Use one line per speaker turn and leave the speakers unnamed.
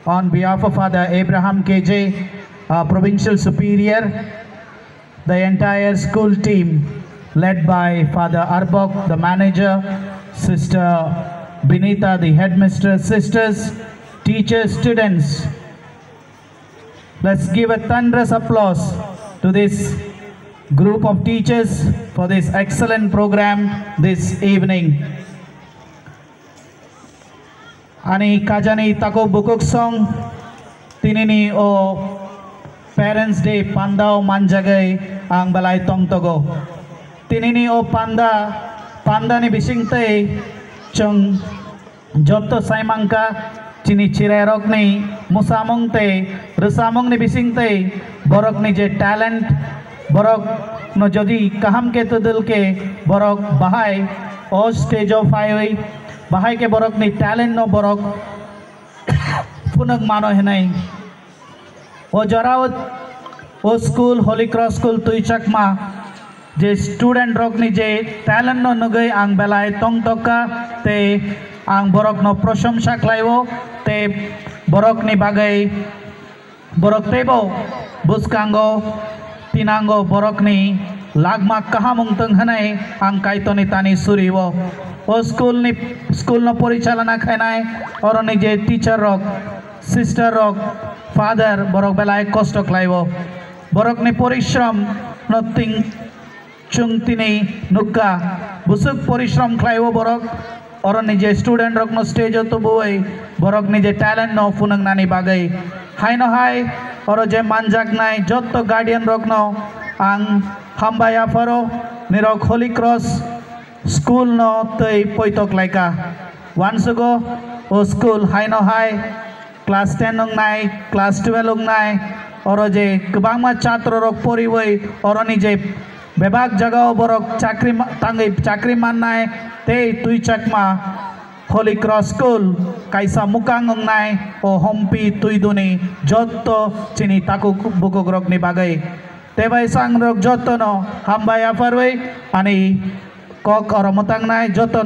on behalf of Father Abraham KJ, Provincial Superior, the entire school team led by Father Arbok, the manager, Sister Benita, the headmistress, sisters, teachers, students. Let's give a thunderous applause to this group of teachers for this excellent program this evening. Ani kajani tako bukuk song tinini o Parents Day pandao manjagai ang balay tongtogo. Tinini o panda ni bisingte chung joto saimangka chini chirerok ni musamong te rusamong ni bisingte borok ni je talent borok no jodi kaham ke tudul ke borok bahai o stage of highway bahai ke borok ni talent no borok punag mano henai o jarawat o school Holy Cross school tuichakma je student rok ni je talent no nugai ang belai tong toka te ang borok no prosamsa klaiwo te borok ni bagai borok tebo buskango tinango borok ni lagma kahamung teng hanai ang kaitoni tani suriwo o school no porichalana khainai or ni je teacher rok sister rok father borok belai kosto klaiwo borok ni porishram no ting chung tini nukka busuk porishram klaiwo borok or ni je student rok no stage to boy borok ni je talent no funang nani bagai hai no hai or je manjak nai jotto guardian rok no ang hambaya faro nirok Holy Cross school no tei poitok laika once ago o school hai no hai class 10 ong nai class 12 ong nai or je kebangma chhatro rok poriwoi or ni je bebak jagao borok chakri man nai te tui chakma Holy Cross school kaisa mukang ong nai o hompi tui duni jotto chini taku bukuk rok ni bagai tebai sang rok jotto no hambaya farwei ani kok or mutang nai jotto